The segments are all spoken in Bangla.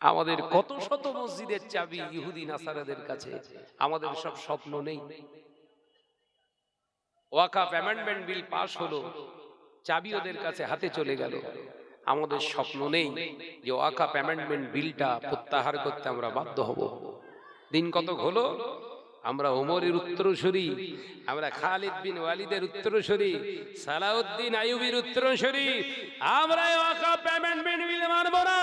আমাদের কত শত মসজিদের চাবি ইহুদি নাসারাদের কাছে, আমাদের সব স্বপ্ন নেই। ওয়াকাফ অ্যামেন্ডমেন্ট বিল পাস হলো, চাবি ওদের কাছে হাতে চলে গেল, আমাদের স্বপ্ন নেই যে ওয়াকাফ অ্যামেন্ডমেন্ট বিলটা প্রত্যাহার করতে আমরা বাধ্য হব। দিন কত হলো, আমরা ওমরের উত্তরসূরি, আমরা খালিদ বিন ওয়ালিদের উত্তরসূরি, সালাউদ্দিন আইয়ুবীর উত্তরসূরি, আমরা ওয়াকাফ অ্যামেন্ডমেন্ট বিল মানব না।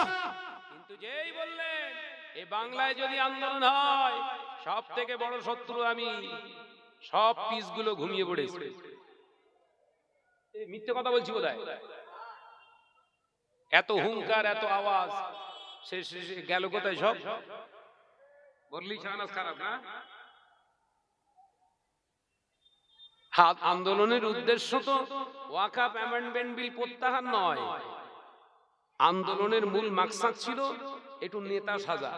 কিন্তু যেই বললেন এই বাংলায় যদি আন্দোলন হয়, সব থেকে বড় শত্রু আমি, সব পিসগুলো ঘুমিয়ে পড়েছে। মিথ্যে কথা বলছি বোধহয়? এত হুঙ্কার, এত আওয়াজ, শেষ গেল কোথায় সব? বললি শাহনাজ খারাপ না? হাত আন্দোলনের উদ্দেশ্য তো ওয়াকাফ অ্যামেন্ডমেন্ট বিল প্রত্যাহার নয়, আন্দোলনের মূল মাকসাদ ছিল একটু নেতা সাজা।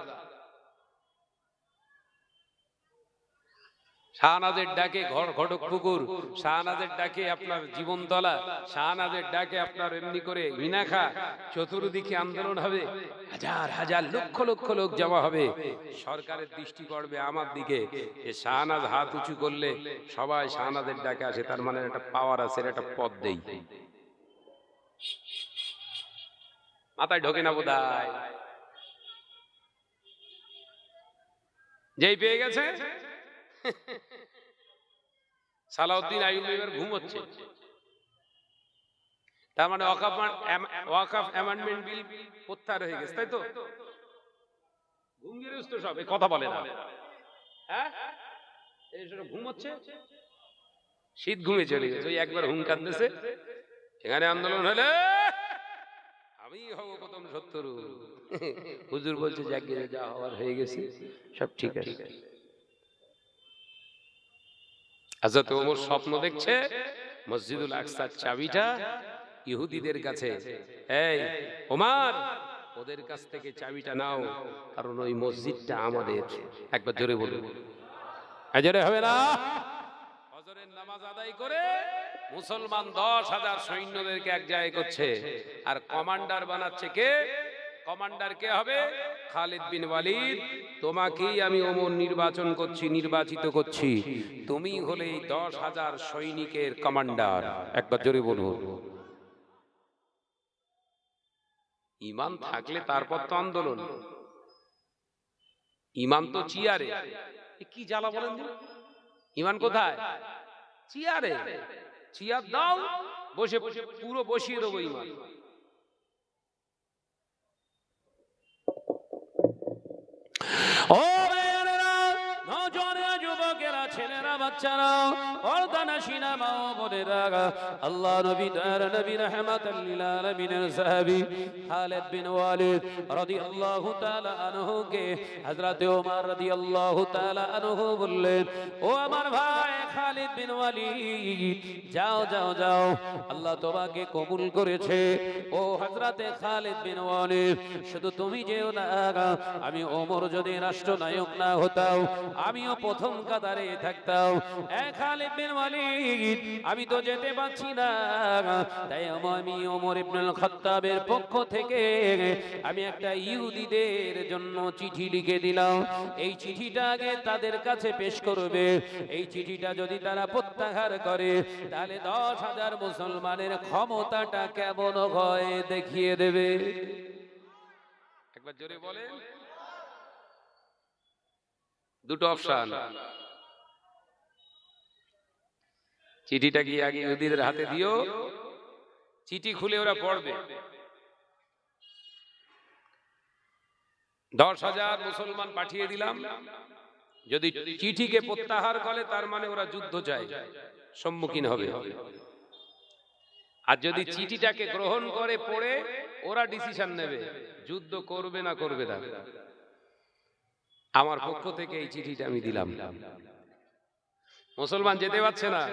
শাহনাজের ডাকে ঘর ঘটক পুকুর, শাহনাজের ডাকে আপনার জীবনতলা, শাহনাজের ডাকে আপনার এমনি করে মিনাখা, চতুর্দিকে আন্দোলন হবে, হাজার হাজার লক্ষ লক্ষ লোক জমা হবে। সরকারের দৃষ্টি পড়বে আমার দিকে, যে শাহনাজ হাত উঁচু করলে সবাই শাহনাজের ডাকে আসে, তার মানে একটা পাওয়ার আছে, একটা পদ দেই। মাথায় ঢোকে না বোধহয়? যেই পেয়ে গেছে সালাউদ্দিন আইয়ুবী এবার ঘুমোচ্ছে, তার মানে ওয়াকাফ অ্যামেন্ডমেন্ট বিল প্রত্যাহার হয়ে গেছে, তাই তো? ঘুমগিরস্ত সব, এই কথা বলে না, হ্যাঁ এই ঘুমোচ্ছে, শীত ঘুমে চলে গেছে, ওই একবার হুঙ্কার দিয়েছে, এখানে আন্দোলন হলে আমি হব প্রথম শত্রু। হুজুর বলছে জাগিয়ে যা হওয়ার হয়ে গেছে, সব ঠিক আছে। হযরত ওমর স্বপ্ন দেখছে মসজিদুল আকসার চাবিটা ইহুদিদের কাছে। এই ওমর, ওদের কাছ থেকে চাবিটা নাও, কারণ ওই মসজিদটা আমাদের। একবার জোরে বলুন, জোরে হবে না? ফজরের নামাজ আদায় করে মুসলমান 10,000 সৈন্যদেরকে এক জায়গায় করছে, আর কমান্ডার বানাচ্ছে কে? কমান্ডার কে হবে? খালিদ বিন ওয়ালিদ। তোমাকেই আমি ওমর নির্বাচিত করছি, তুমি হলে 10,000 সৈনিকের কমান্ডার। একবার জোরে বলুন। ঈমান থাকলে তারপর তো আন্দোলন, ঈমান তো চেয়ারে। কি জ্বালা বলেন দিন, ঈমান কোথায়? চেয়ারে। চেয়ার দাও, বসে বসে পুরো বসিয়ে দেবো ঈমান। ও নওজোয়ান যুবকেরা, ছেলেরা, বাচ্চারা, পর্দানশীনা মা ও বোনেরা, আল্লাহ নবী রাহমাতাল লিল আলামিনের সাহাবী খালিদ বিন ওয়ালিদ রাদিয়াল্লাহু তাআলা আনহু কে হযরত ওমর রাদিয়াল্লাহু তাআলা আনহু বললেন, ও আমার ভাই খালিদ বিন ওয়ালিদ, যাও যাও যাও, আল্লাহ তোমাকে কবুল করেছে। ও হযরত খালিদ বিন ওয়ালিদ, শুধু তুমি যেও না, আমি ওমর যদি রাষ্ট্রনায়ক না হতাম, আমিও প্রথম কাতারে থাকতাম। খালিদ বিন ওয়ালিদ, আমি তো যেতে পারছি না, তাই আমি ওমর ইবনুল খাত্তাবের পক্ষ থেকে আমি একটা ইহুদিদের জন্য চিঠি লিখে দিলাম। এই চিঠিটা আগে তাদের কাছে পেশ করবে। এই চিঠিটা যদি তারা প্রত্যাহার করে, তাহলে 10,000 মুসলমানের ক্ষমতাটা কেমন হয় দেখিয়ে দেবে। একবার জোরে বলে। দুটো অপশন, চিঠিটা গিয়ে আগে ইহুদিদের হাতে দিও, চিঠি খুলে ওরা পড়বে, 10,000 মুসলমান পাঠিয়ে দিলাম, যদি চিঠিকে প্রত্যাহার করে তার মানে ওরা যুদ্ধ চায়, সম্মুখীন হবে। আর যদি চিঠিটাকে গ্রহণ করে পড়ে, ওরা ডিসিশন নেবে যুদ্ধ করবে না করবে না। আমার পক্ষ থেকে এই চিঠিটা আমি দিলাম। মুসলমান যেতে পারছে না,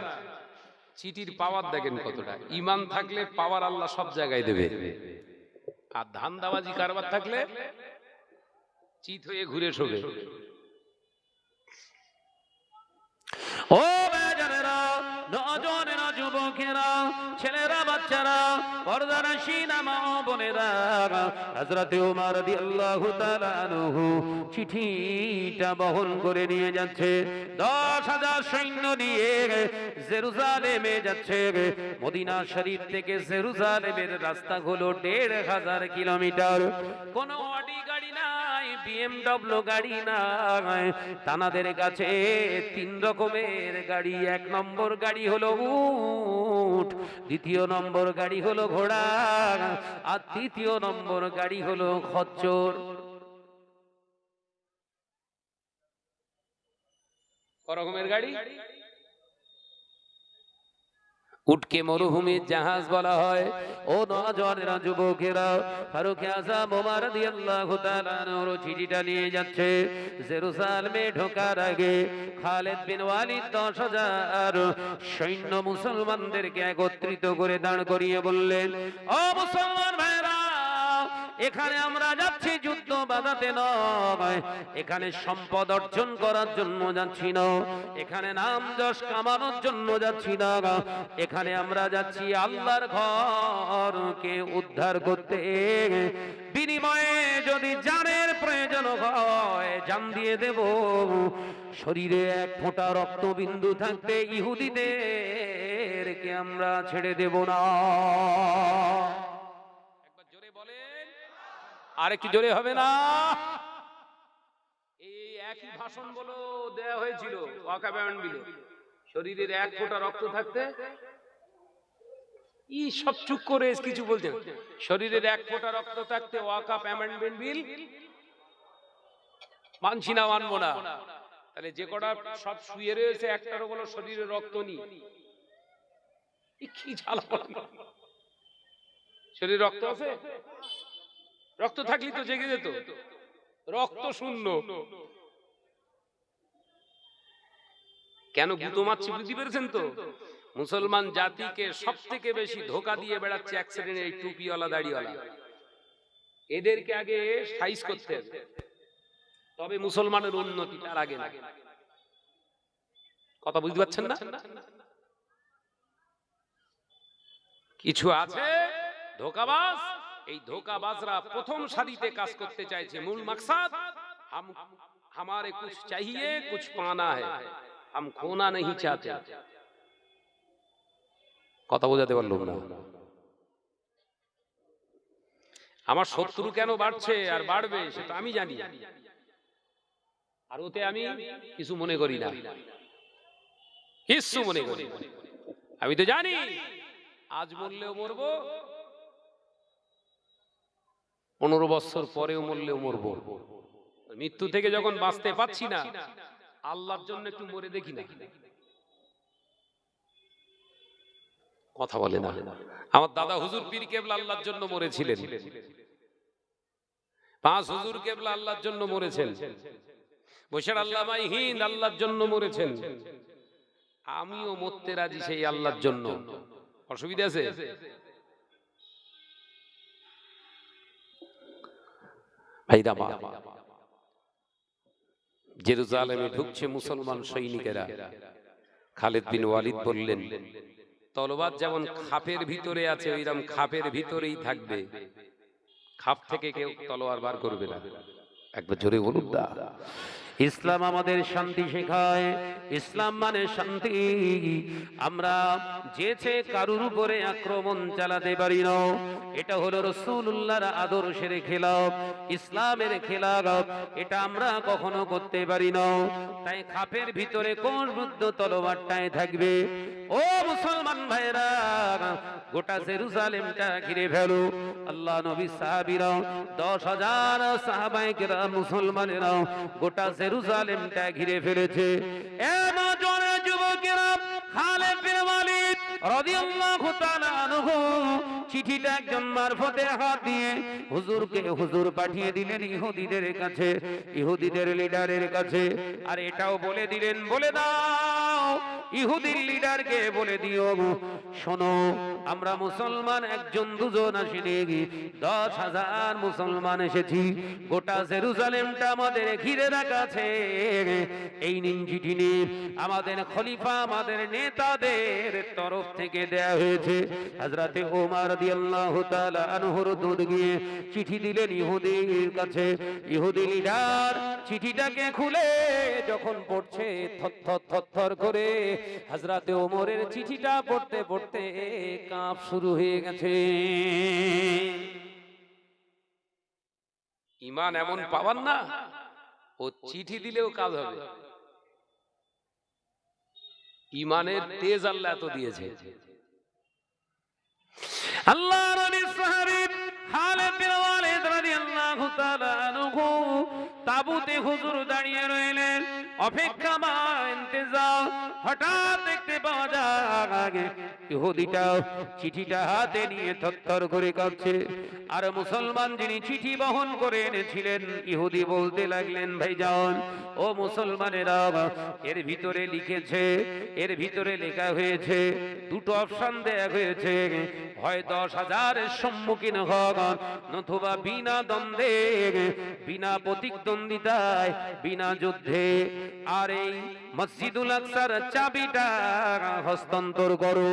চিঠির পাওয়ার দেখেন কতটা। ঈমান থাকলে পাওয়ার আল্লাহ সব জায়গায় দেবে, আর ধান্দাবাজি কারবার থাকলে চিত হয়ে ঘুরে শোবে। ও বাজারেরা, নওজোয়ানেরা, যুবকেরা, ছেলেরা, বাচ্চা বাচ্চারা, পর্দানশীনা মা ও বোনেরা, হযরতে ওমর রাদিয়াল্লাহু তাআলা আনহু চিঠিটা বহন করে নিয়ে যাচ্ছে। 10,000 সৈন্য নিয়ে জেরুজালেমে যাচ্ছে। মদিনা শরীফ থেকে জেরুজালেমের রাস্তা হলো 1,500 কিলোমিটার। কোনো অডি গাড়ি নাই, BMW গাড়ি নাই, তানাদের কাছে 3 রকমের গাড়ি। 1 নম্বর গাড়ি হলো উট, দ্বিতীয় নম্বর গাড়ি হলো ঘোড়া, আর তৃতীয় নম্বর গাড়ি হলো খচ্চর। ক রকমের গাড়ি? উটকে মরুভূমির জাহাজ বলা হয়। ও নওজওয়ানেরা, যুবকেরা, ফারুক আযম ওমর রাদিয়াল্লাহু তাআলা আনহুর চিঠিটা নিয়ে যাচ্ছে। জেরুজালেমে ঢোকার আগে খালিদ বিন ওয়ালিদ 10,000 সৈন্য মুসলমানদেরকে একত্রিত করে দাঁড় করিয়ে বললেন, ও মুসলমান ভাইরা, এখানে আমরা যাচ্ছি যুদ্ধ বাঁধাতে নয়, এখানে সম্পদ অর্জন করার জন্য যাচ্ছি না, এখানে নাম যশ কামানোর জন্য যাচ্ছি না, এখানে আমরা যাচ্ছি আল্লাহর ঘরকে উদ্ধার করতে। বিনিময়ে যদি জানের প্রয়োজন হয় জান দিয়ে দেব, শরীরে 1 ফোঁটা রক্তবিন্দু থাকতে ইহুদিদেরকে আমরা ছেড়ে দেব না। একবার জোরে বলেন, আর একটু জোরে হবে না? এই একই ভাষণ বলো দেয়া হয়েছিল ওয়াকাব বিলে, শরীরের 1 ফোঁটা রক্ত থাকতে। ই সব চুপ করে কিছু বলছেন। শরীরের 1 ফোঁটা রক্ত থাকতে ওয়াকাব অ্যামেন্ডমেন্ট বিল মানছি না, মানবো না। তাহলে যে কটা সব শুয়ে রয়েছে, একটারও বলো শরীরে রক্ত নেই, কি ঝালা। শরীরে রক্ত আছে? রক্ত থাকলে তো জেগে যেত, রক্ত শূন্য। কেন গুতো মারছি বুঝতে পেরেছেন তো? মুসলমান জাতিকে সব থেকে বেশি ধোকা দিয়ে বেড়াচ্ছে 1 শ্রেণীর এই টুপিওয়ালা দাড়িওয়ালা। এদেরকে আগে সাইজ করতে হবে, তবে মুসলমানের উন্নতি, তার আগে না। কথা বুঝতে পারছেন না? কিছু আছে ধোকাবাজ, এই ধোকাবাজরা প্রথম সারিতে কাজ করতে চাইছে। মূল মাকসাদ हमारे कुछ चाहिए कुछ पाना है, हम खोना नहीं चाहते। কথা বোঝাতে পারলাম না? আমার শত্রু কেন বাড়ছে আর বাড়বে সেটা আমি জানি, আর ওতে আমি কিছু মনে করি না, কিছু মনে করি। আমি তো জানি আজ মরলেও মরবো, 15 বছর পরেও মরলেও মরবো। মৃত্যু থেকে যখন বাঁচতে পাচ্ছি না, আল্লাহর জন্য একটু মরে দেখি না। কথা বলে না। আমার দাদা হুজুর পীর কেবলা আল্লাহর জন্য মরেছিলেন, 5 হুজুর কেবলা আল্লাহর জন্য মরেছেন, বৈশাখ আল্লামা হিন্দ আল্লাহর জন্য মরেছেন। আমিও মরতে রাজি সেই আল্লাহর জন্য। অসুবিধা আছে? ভাইরা, জেরুজালেমে ঢুকছে মুসলমান সৈনিকেরা। খালিদ বিন ওয়ালিদ বললেন, তলোয়ার যেমন খাপের ভিতরে আছে ওইরকম খাপের ভিতরেই থাকবে, খাপ থেকে কেউ তলোয়ার বার করবে না। একবার জোরে বলুন না। ইসলাম আমাদের শান্তি শেখায়, ইসলাম মানে শান্তি। আমরা যেচে কারুর উপরে আক্রমণ চালাতে পারি না, এটা হলো রাসূলুল্লাহর আদর্শের খেলাফ, ইসলামের খেলাফ, এটা আমরা কখনো করতে পারি না। তাই খাপের ভিতরে কোন বুদ্ধ তলোয়ারটাই থাকবে। ও মুসলমান ভাইরা, গোটা জেরুজালেমটা ঘিরে ফেলো। আল্লাহ নবী সাহাবীরা 10,000 সাহাবায়ে কেরাম মুসলমানেরা গোটা জেরুজালেমটা ঘিরে ফেলেছে। এমন জনে যুবকেরা খালিদ বিন ওয়ালিদ রাদিয়াল্লাহু তাআলা আনহু চিঠিটা একজন মারফতে হাত দিয়ে হুজুর পাঠিয়ে দিলেন ইহুদিদের কাছে, ইহুদিদের লিডারের কাছে। আর এটাও বলে দিলেন, বলে দাও ইহুদির লিডারকে বলে দিও, শোনো আমরা মুসলমান 1 2 আসিনি, 10,000 মুসলমান এসেছি। গোটা জেরুজালেমটা আমাদের ঘিরে রাখা আছে। এই নিন চিঠি নিন, আমাদের খলিফা আমাদের নেতাদের তরফ থেকে দেয়া হয়েছে। হযরতে ওমর রাদিয়াল্লাহু তাআলা আনহুর দুধ গিয়ে চিঠি দিলেন ইহুদির কাছে। ইহুদি লিডার চিঠিটাকে খুলে যখন পড়ছে থরথর করে হযরতে ওমরের চিঠিটা পড়তে পড়তে কাঁপ শুরু হয়ে গেছে। ঈমান এমন পাওয়ার না, ও চিঠি দিলেও কাজ হবে। ঈমানের তেজ আল্লাহ এত দিয়েছে। আল্লাহ নবীর সাহাবী খালিদ বিন ওয়ালিদ রাদিয়াল্লাহু তাআলা আনহু তাবুতে হুজুর দাঁড়িয়ে রইলেন, অপেক্ষা বা ইন্তজার। হঠাৎ দেখতে পাওয়া যায় ইহুদিটা চিঠিটা হাতে নিয়ে থরথর করে কাঁপছে। আর মুসলমান যিনি চিঠি বহন করে এনেছিলেন, ইহুদি বলতে লাগলেন, ভাইজান ও মুসলমানেরা, এর ভিতরে লিখেছে, এর ভিতরে লেখা হয়েছে, দুটো অপশন দেয়া হয়েছে, হয় 10,000-এর সম্মুখীন হন, নতুবা বিনা দ্বন্দ্বে, বিনা প্রতিদ্বন্দ্বিতায়, বিনা যুদ্ধে আর এই মসজিদুল আকসার চাবিটা হস্তান্তর করো।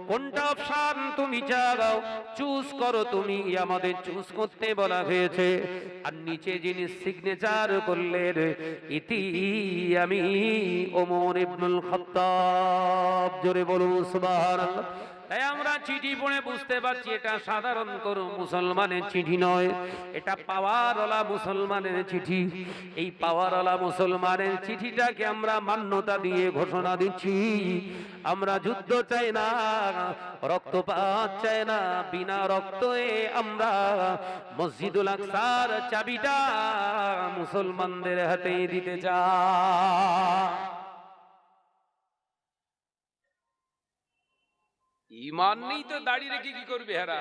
কোনটা অপশন তুমি চাও চুজ করো তুমি, আমাদের চুজ করতে বলা হয়েছে। আর নিচে যিনি সিগনেচার করলেন, ইতি আমি ওমর ইবনুল খাত্তাব। জোরে বলুন সুবহানাল্লাহ। তাই আমরা চিঠি পড়ে বুঝতে পারছি এটা সাধারণ কোন মুসলমানের চিঠি নয়, এটা পাওয়ারওয়ালা মুসলমানের চিঠি। এই পাওয়ারওয়ালা মুসলমানের চিঠিটাকে আমরা মান্যতা দিয়ে ঘোষণা দিচ্ছি, আমরা যুদ্ধ চাই না, রক্তপাত চাই না, বিনা রক্তে আমরা মসজিদুল আকসার চাবিটা মুসলমানদের হাতে দিতে চাই। ঈমান নেই তো দাড়ি রেখে কি করবে হেরা?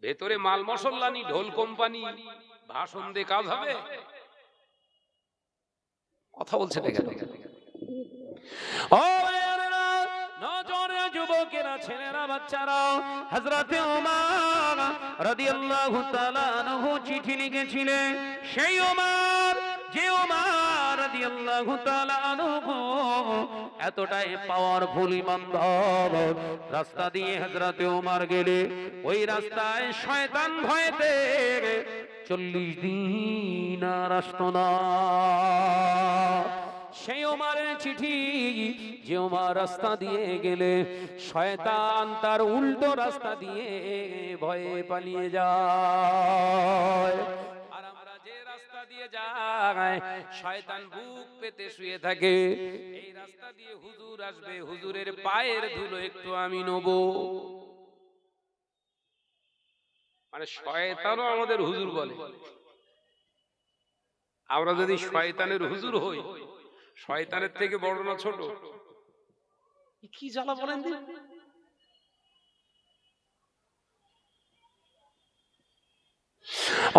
ভেতরে মাল মশলা নি, ঢোল কোম্পানি, ভাষণ দিয়ে কাজ হবে? কথা বলছে না কেন? ও নজরে যুবকেরা, ছেলেরা, বাচ্চারা, হযরতে ওমর রাদিয়াল্লাহু তাআলা আনহু চিঠি লিখেছিলেন। সেই ওমর, যে ওমর রাদিয়াল্লাহু তাআলা আনহু এতটাই পাওয়ারফুল ইমানদার, রাস্তা দিয়ে হযরতে ওমর গেলে ওই রাস্তায় শয়তান ভয়তে 40 দিন আর আসতো না। সেই ওমরের চিঠি, যে ওমর রাস্তা দিয়ে গেলে শয়তান তার উল্টো রাস্তা দিয়ে ভয়ে পালিয়ে যায়। আর আমরা যে রাস্তা দিয়ে যাই, শয়তান বুক পেতে শুয়ে থাকে। এই রাস্তা দিয়ে হুজুর আসবে, হুজুরের পায়ের ধুলো একটু আমি নেব। মানে শয়তানও আমাদের হুজুর বলে। আমরা যদি শয়তানের হুজুর হই, শয়তানের থেকে বড় না ছোট? কি জ্বালা বলেন দিন।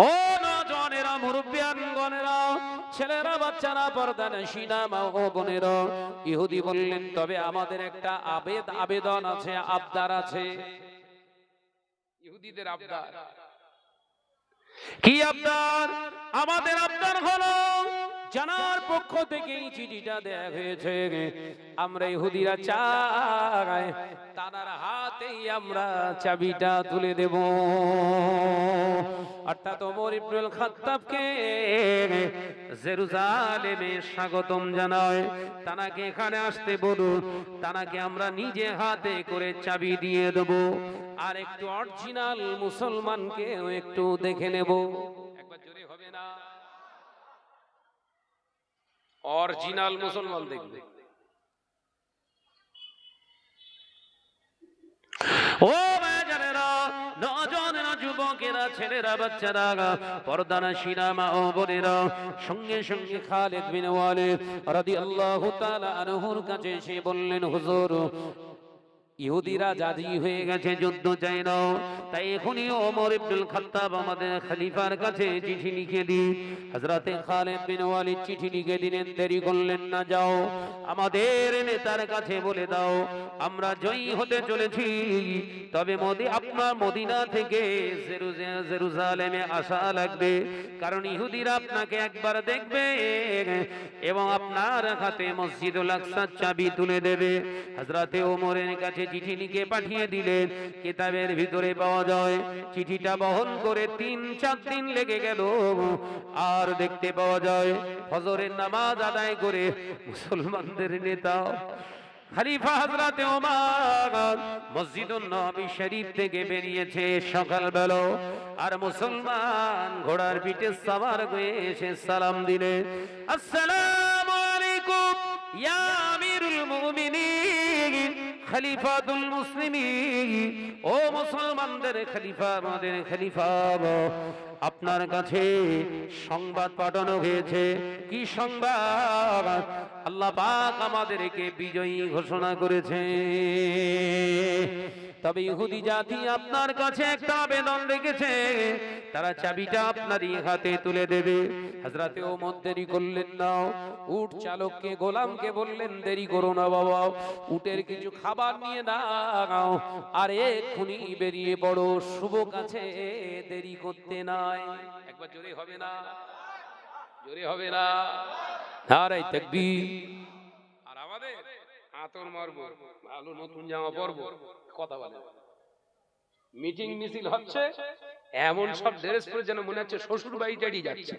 ও নজনেরা, মুরব্বিয়ানগণেরা, ছেলেরা, বাচ্চারা, পর্দানশীনা মা ও বোনেরা, ইহুদি বললেন, তবে আমাদের একটা আবেদন আছে, আবদার আছে। ইহুদিদের আবদার কি? আবদার, আমাদের আবদার হলো, জানার পক্ষ থেকে এই চিঠিটা দেয়া হয়েছে, আমরা ইহুদিরা চাই তার হাতেই আমরা চাবিটা তুলে দেব। অর্থাৎ ওমর ইবনুল খাত্তাবকে জেরুজালেমে স্বাগতম জানায়, তানাকে এখানে আসতে বলুন, তানাকে আমরা নিজে হাতে করে চাবি দিয়ে দেব। আর একটু অরিজিনাল মুসলমানকে একটু দেখে নেব। একবার জোরে হবে না? অরিজিনাল মুসলমান দেখবে। ও বাজারেরা, নজনেরা, যুবকেরা, ছেলেরা, বাচ্চারা, পর্দানশীনা মা ও বোনেরা, সঙ্গে সঙ্গে খালিদ বিন ওয়ালিদ রাদিয়াল্লাহু তাআলা আনহুর কাছে এসে বললেন, হুজুর ইহুদিরা জাজি হয়ে গেছে, যুদ্ধ চাই না। তাই এখনই ওমর ইবনুল খাত্তাব আমাদের খলিফার কাছে চিঠি লিখে দিন। হযরতে খালিদ বিন ওয়ালিদ চিঠি লিখে দিলেন, দেরি করলেন না, যাও আমাদের নেতার কাছে বলে দাও আমরা জয়ী হতে চলেছি, তবে আপনার মদিনা থেকে জেরুজালেমে আসা লাগবে, কারণ ইহুদিরা আপনাকে একবার দেখবে এবং আপনার হাতে মসজিদুল আকসার চাবি তুলে দেবে। হযরতে ওমরের কাছে চিঠি লিখে পাঠিয়ে দিলেন। কিতাবের ভিতরে পাওয়া যায় চিঠিটা বহন করে 3-4 দিন লেগে গেল। আর দেখতে পাওয়া যায় ফজরের নামাজ আদায় করে মুসলমানদের নেতা খলিফা হযরতে ওমর মসজিদুন নববী শরীফ থেকে বেরিয়েছে সকালবেলা, আর মুসলমান ঘোড়ার পিঠে সওয়ার হয়ে এসে সালাম দিলেন, আসসালামু আলাইকুম ইয়া আমিরুল মুমিনিন খলিফাতুল মুসলিমিন। ও মুসলমানদের খলিফা, আমাদের খলিফা, আপনার কাছে সংবাদ পাঠানো হয়েছে। কি সংবাদ? আল্লাহ পাক আমাদেরকে বিজয়ী ঘোষণা করেছে, তবে ইহুদি জাতি আপনার কাছে একটা আবেদন রেখেছে, তারা চাবিটা আপনারই হাতে তুলে দেবে। হযরতে ওমর দেরি করলেন না, উট চালককে গোলামকে বললেন, দেরি করো না বাবা, উটের কিছু খাবার নিয়ে নাও আর এক্ষুনি বেরিয়ে পড়ো, শুভ কাছে দেরি করতে নাই। একবার জোরে হবে না? জোরে হবে না? নারে তাকবীর। আর আমাদের আতর মারবো, ভালো নতুন জামা পরবো, কথা বলে মিটিং মিছিল হচ্ছে, এমন সব ড্রেস পরে যেন মনে হচ্ছে শ্বশুর বাড়ি টাড়ি যাচ্ছে।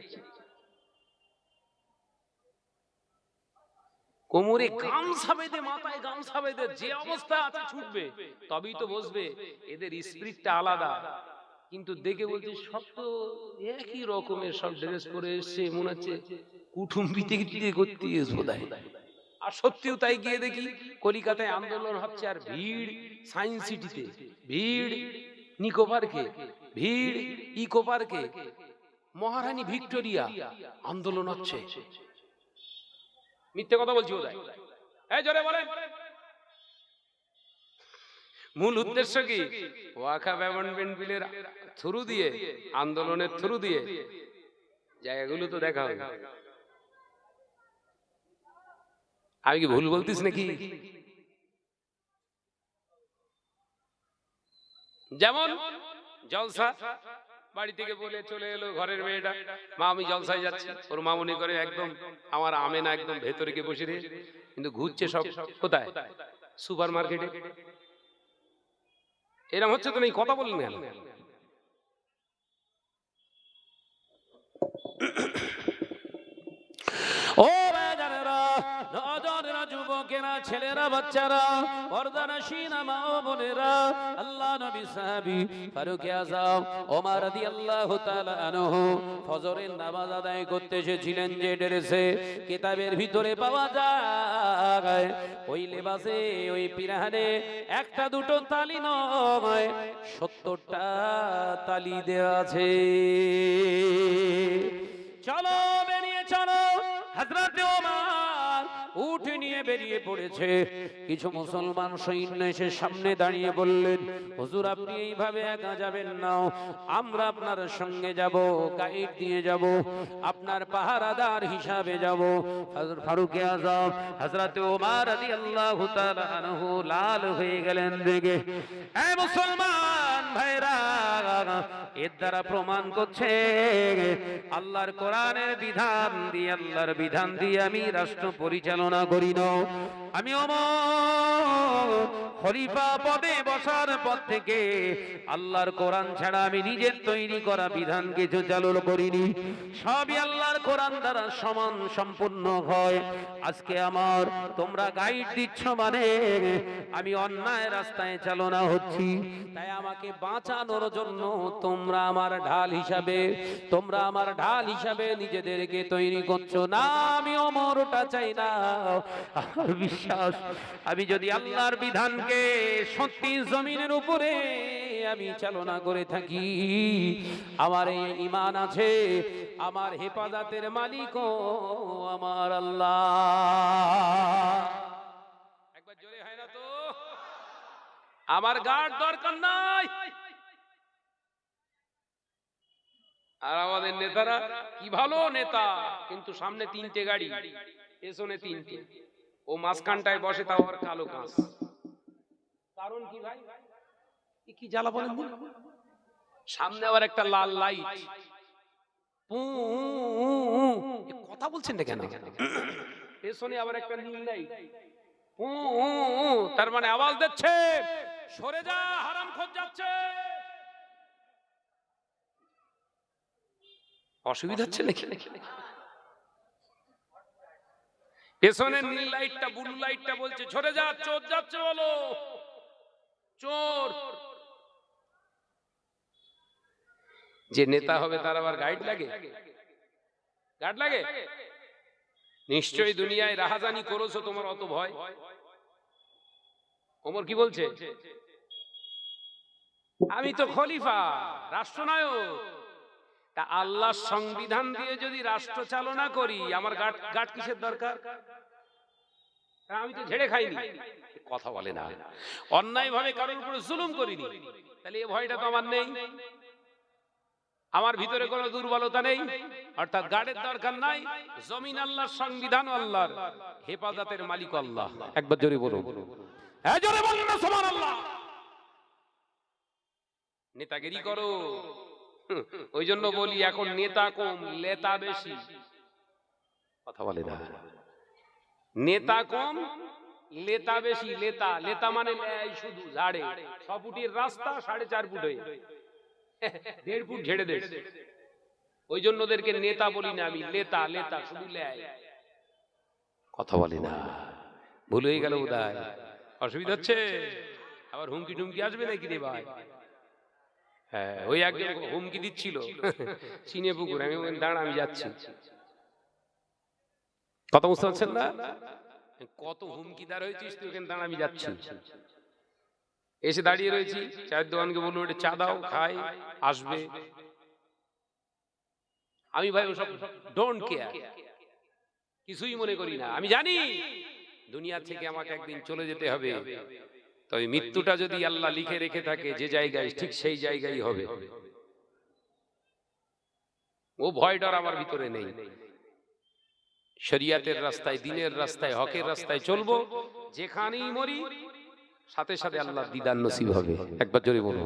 কোমরে গামছা বেঁধে, মাথায় গামছা বেঁধে যে অবস্থা আছে ছুটবে, তবেই তো বসবে। এদের স্পিরিটটা আলাদা। কিন্তু দেখে বলছে সব তো একই রকমের সব ড্রেস পরে এসছে, মনে হচ্ছে কুটুম্বিতে করতে বোধহয়। আর সত্যিও তাই। গিয়ে দেখি কলিকাতায় আন্দোলন হচ্ছে, আর ভিড় সায়েন্স সিটিতে, ভিড় নিকো পার্কে, ভিড় ইকো পার্কে, মহারানী ভিক্টোরিয়া আন্দোলন হচ্ছে। মিথ্যে কথা বলছি বোধহয়? এই জোরে বলেন। মূল উদ্দেশ্য কি? ওয়াকফ অ্যামেন্ডমেন্ট বিলের থ্রু দিয়ে, আন্দোলনের থ্রু দিয়ে জায়গাগুলো তো দেখা হবে। আমি কি ভুল বলতিস নাকি? যেমন জলসা, বাড়ি থেকে বলে চলে এলো ঘরের মেয়েটা, মা আমি জলসায় যাচ্ছি, ওর মা মনে করে একদম আমার আমেনা একদম ভেতরে গিয়ে বসে রে, কিন্তু ঘুরছে সব কোথায়? সুপার মার্কেটে। এরকম হচ্ছে তো নেই? কথা বললেন কেন? ও বাজারেরা, নজরেরা, যুবকেরা, ছেলেরা, বাচ্চারা, পর্দানশীনা মা ও বোনেরা, আল্লাহ নবী সাহাবী ফারুক আযম ওমর রাদিয়াল্লাহু তাআলা আনহু ফজরের নামাজ আদায় করতে এসেছিলেন যে ড্রেসে কিতাবের ভিতরে পাওয়া যায়, ওই লেবাসে, ওই পিরানে একটা দুটো তালি নয়, 70টা তালি দেওয়া আছে। চলো বেরিয়ে চলো। হযরতে ওমর উট নিয়ে বেরিয়ে পড়েছে। কিছু মুসলমান সৈন্য এসে সামনে দাঁড়িয়ে বললেন, হুজুর আপনি এইভাবে একা যাবেন না, আমরা আপনার সঙ্গে যাব, গাইড দিয়ে যাব, আপনার পাহারাদার হিসাবে যাব। হযরত ফারুক আযম হযরতে ওমর রাদিয়াল্লাহু তাআলা আনহু লাল হয়ে গেলেন রেগে। এই মুসলমান ভাইরা, এর দ্বারা প্রমাণ করছে আল্লাহর কোরআনের বিধান দিয়ে, আল্লাহর বিধান দিয়ে আমি রাষ্ট্র পরিচালনা করি না। আমি ওমর খলিফা পদে বসার পর থেকে আল্লাহর কোরআন ছাড়া আমি নিজের তৈরি করা বিধান কিছু চালু করিনি। সবই আল্লাহর কোরআন দ্বারা সমান সম্পূর্ণ হয়। আজকে আমার তোমরা গাইড দিচ্ছ মানে আমি অন্যায় রাস্তায় চালনা হচ্ছি, তাই আমাকে বাঁচানোর জন্য তোমরা আমার ঢাল হিসাবে নিজেদেরকে তৈরি করছো না। আমি ওমর ওটা চাই না। আমার বিশ্বাস, আমি যদি আল্লাহর বিধানকে সত্যি জমিনের উপরে আমি চালনা করে থাকি, আমার এই ঈমান আছে, আমার হেফাজতের মালিকও আমার আল্লাহ। একবার জোরে হয় না তো? আমার গার্ড দরকার নাই। আর আমাদের নেতারা কি ভালো নেতা, কিন্তু সামনে 3টে গাড়ি, পেছনে 3টে, ও মাঝখানটায় বসে, তাও আর কালো কাঁচ। কারণ কি ভাই, কি জ্বালা বলেন? সামনে আবার একটা লাল লাইট, কথা বলছেন না কেন? পেছনে আবার একটা নীল লাইট, তার মানে আওয়াজ দিচ্ছে সরে যা, হারামখোর যাচ্ছে। অসুবিধা হচ্ছে নাকি? পেছনের নীল লাইটটা, ব্লু লাইটটা বলছে সরে যা, চোর যাচ্ছে, বলো চোর। যে নেতা হবে তার আবার গাইড লাগে, গার্ড লাগে। নিশ্চয়ই দুনিয়ায় রাহাজানি করেছো, তোমার অত ভয়। ওমর কি বলছে? আমি তো খলিফা, রাষ্ট্রনায়ক, তা আল্লাহর সংবিধান দিয়ে যদি রাষ্ট্র চালনা করি, আমার গার্ড কিসের দরকার? আমি তো ঝেড়ে খাইনি। কথা বলে না। অন্যায় ভাবে কারোর উপরে জুলুম করিনি, তাহলে এই ভয়টা তো আমার নেই। আমার ভিতরে কোনো দুর্বলতা নেই, অর্থাৎ গার্ডের দরকার নাই। জমিন আল্লাহর, সংবিধান আল্লাহর, হেফাজতের মালিক আল্লাহ। একবার জোরে বলো, জোরে বলো না সুবহানাল্লাহ। নেতাগিরি করো, ওই জন্য বলি এখন নেতা কম, লেতা বেশি। কথা বলে না। নেতা কম, লেতা বেশি। লেতা, লেতা মানে শুধু ঝাড়ে। 6 ফুটের রাস্তা 4.5 ফুট হয়ে 1.5 ফুট ঝেড়ে দেয়। ওই জন্য ওদেরকে নেতা বলি না আমি, লেতা। লেতা শুধু লেয়। কথা বলে না, ভুল হয়ে গেল বোধহয়। অসুবিধা হচ্ছে? আবার হুমকি টুমকি আসবে নাকি রে ভাই? হ্যাঁ, ওই একজন হুমকি দিচ্ছিল সিনে পুকুর, আমি দাঁড়া, আমি যাচ্ছি। কথা বুঝতে পারছেন না? কত হুমকিদার হয়েছিস তুই, ওখানে দাঁড়া, আমি যাচ্ছি। এসে দাঁড়িয়ে রয়েছি, চায়ের দোকানকে বললো এটা চা দাও, খাই, আসবে। আমি ভাই ওসব ডোন্ট কেয়ার, কিছুই মনে করি না। আমি জানি দুনিয়া থেকে আমাকে একদিন চলে যেতে হবে, তবে মৃত্যুটা যদি আল্লাহ লিখে রেখে থাকে যে জায়গায়, ঠিক সেই জায়গায় হবে। ও ভয় ডর আমার ভিতরে নেই। শরিয়াতের রাস্তায়, দিনের রাস্তায়, হকের রাস্তায় চলবো। যেখানেই মরি সাথে সাথে আল্লাহর দিদার নসিব হবে। একবার জোরে বলো,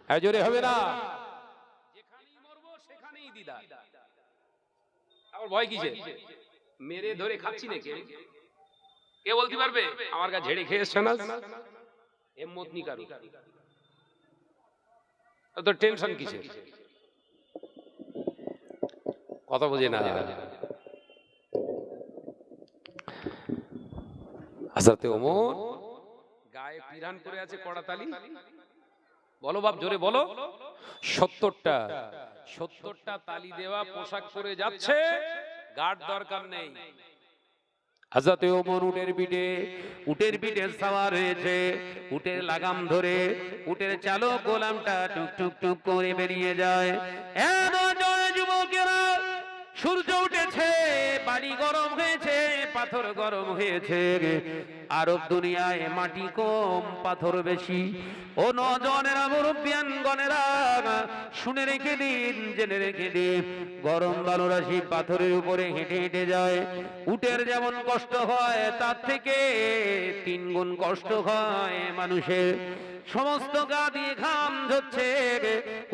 হ্যাঁ জোরে হবে না? যেখানেই মরবো সেখানেই দিদার। আমার ভয় কিসে? মেরে ধরে খাচ্ছি নাকি? কে বলতে পারবে আমার কাছে ঝেড়ে খেয়ে এসছো না? হিম্মত নি কারো, তো টেনশন কিসে? কথা বুঝে না। হযরতে ওমর গায়ে পিরান পরে আছে, কড়াতালি। বলো বাপ, জোরে বলো। 70টা তালি দেওয়া পোশাক পরে যাচ্ছে, গার্ড দরকার নেই। হযরতে ওমর উটের পিঠে সাওয়ার হয়েছে, উটের লাগাম ধরে উটের চালক গোলামটা টুক টুক টুক করে বেরিয়ে যায়। যুবকেরা, সূর্য উঠেছে, বাড়ি গরম হয়েছে, পাথর গরম হয়েছে। আরব দুনিয়ায় মাটি কম, পাথর বেশি। ও নওজওয়ানেরা, মুরব্বিয়ানগণেরা, শুনে রেখে দিন, জেনে রেখে দিন, গরম বালুরাশি পাথরের উপরে হেঁটে হেঁটে যায়। উটের যেমন কষ্ট হয়, তার থেকে 3 গুণ কষ্ট হয় মানুষের। সমস্ত গা দিয়ে ঘাম ঝরছে,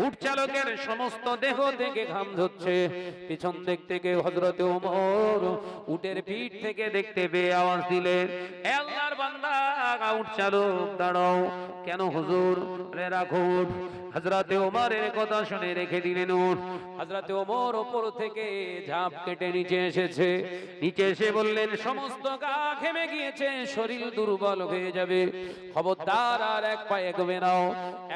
উট চালকের সমস্ত দেহ থেকে ঘাম ঝরছে। পিছন দিক থেকে হযরতে ওমর উটের পিঠ থেকে দেখতে পেয়ে আওয়াজ দিলেন, হে আল্লাহর বান্দা, উট চালক দাঁড়াও। কেন হুজুর? রে রাখো। হযরতে ওমরের কথা শুনে রেখে দিলেন উট। হযরতে ওমর উপর থেকে ঝাঁপ কেটে নিচে এসেছে। নিচে এসে বললেন, সমস্ত গা ঘেমে গিয়েছে, শরীর দুর্বল হয়ে যাবে, খবরদার আর এক পায়ে এগোবে না।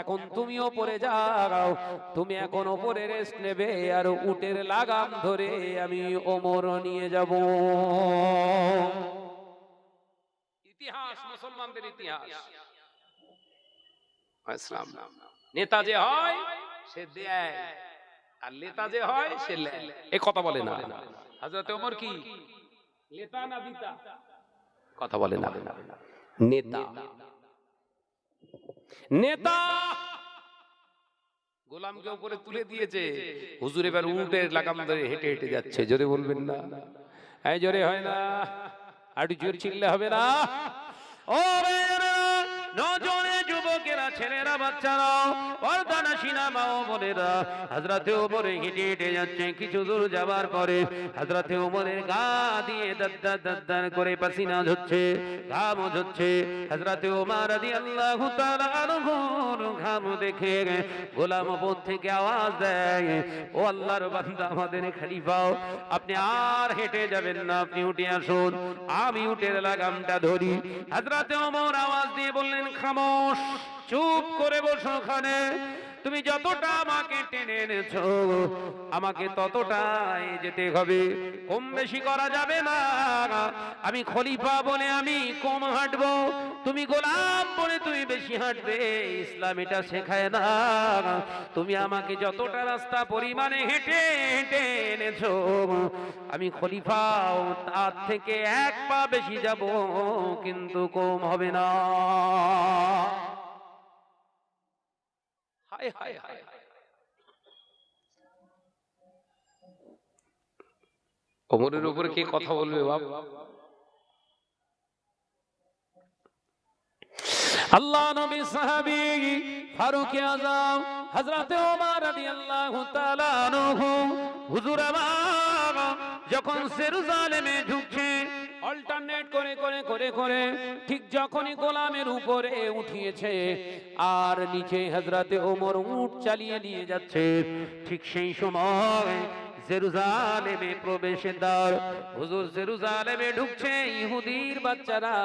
এখন তুমি ওপরে যাও, তুমি এখন ওপরে রেস্ট নেবে, আর উটের লাগাম ধরে আমি ওমর নিয়ে যাব। ইতিহাস, মুসলমানদের ইতিহাস। ইসলাম। নেতা যে হয় সে দেয়, আর নেতা যে হয় সে লেয়। এই কথা বলে না। হযরত ওমর কি নেতা না পিতা? কথা বলে না, নেতা। নেতা গোলামকে উপরে তুলে দিয়েছে, হুজুর এবার উটের লাগাম ধরে হেঁটে হেঁটে যাচ্ছে। জোরে বলবেন না? এই জোরে হয় না, আর জোর চিল্লে হবে না। ও নজরে যুবকেরা, ছেলেরা, বাচ্চারা, পর্দানশীনা মা ও বোনেরা, হযরতে ওমর হেঁটে হেঁটে যাচ্ছে। কিছু দূর যাবার পরে হযরতে ওমরের গা দিয়ে দদ্দার দদ্দার করে পাসিনা ঝরছে, ঘাম ঝরছে। হযরতে ওমর রাদিয়াল্লাহু তাআলা আনহুর ঘাম দেখে গোলাম ওপর থেকে আওয়াজ দেয়, ও আল্লাহর বান্দা, আমাদের খলিফা, আপনি আর হেঁটে যাবেন না, আপনি উঠে আসুন, আমি উটের লাগামটা ধরি। হযরতে ওমর আওয়াজ দিয়ে বললেন, খামোশ, চুপ করে বসো ওখানে। তুমি যতটা আমাকে টেনে এনেছো, আমাকে ততটাই যেতে হবে, কম বেশি করা যাবে না। আমি খলিফা বলে আমি কম হাঁটবো, তুমি গোলাম বলে তুমি বেশি হাঁটবে। ইসলাম এটা শেখায় না। তুমি আমাকে যতটা রাস্তা পরিমাণে হেঁটে হেঁটে এনেছো, আমি খলিফাও তার থেকে এক পা বেশি যাব, কিন্তু কম হবে না। হায় হায় হায়, ওমরের উপরে কে কথা বলবে বাবা? আল্লাহ নবী সাহাবী ফারুক আযম হযরতে ওমর রাদিয়াল্লাহু তাআলা আনহু, হুজুর আমার যখন জেরুজালেমে ঢুকছে, অল্টারনেট করে করে করে করে ঠিক যখনই গোলামের উপরে উঠিয়েছে আর নিচে হযরতে ওমর উট চালিয়ে নিয়ে যাচ্ছে, ঠিক সেই সময় জেরুজালেমে প্রবেশের দ্বার, হুজুর জেরুজালেমে ঢুকছে, ইহুদির বাচ্চারা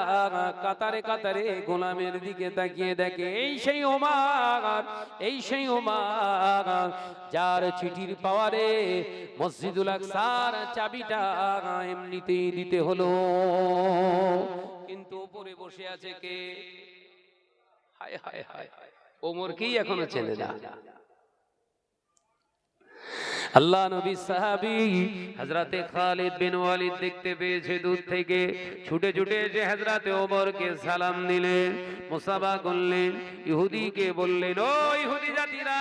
কাতারে কাতারে গোলামের দিকে তাকিয়ে দেখে, এই সেই ওমর, এই সেই ওমর যার চিঠির পাওয়ারে মসজিদুল আকসার চাবিটা এমনিতেই দিতে হলো, কিন্তু উপরে বসে আছে কে? হায় হায় হায়, ওমরকেই এখনো চেনে না। আল্লাহ নবী সাহাবী হযরতে খালিদ বিন ওয়ালিদ দেখতে পেয়েছে, দূর থেকে ছুটে ছুটে এসে হযরতে ওমরকে সালাম দিলেন, মুসাফা করলেন। ইহুদিকে বললেন, ও ইহুদি জাতিরা,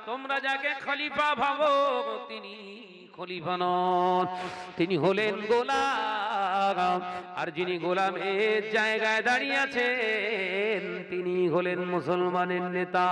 তোমরা যাকে খলিফা ভাবো, তিনি খলিফা নন, তিনি হলেন গোলাম। আর যিনি গোলামের জায়গায় দাঁড়িয়ে আছেন, তিনি হলেন মুসলমানের নেতা।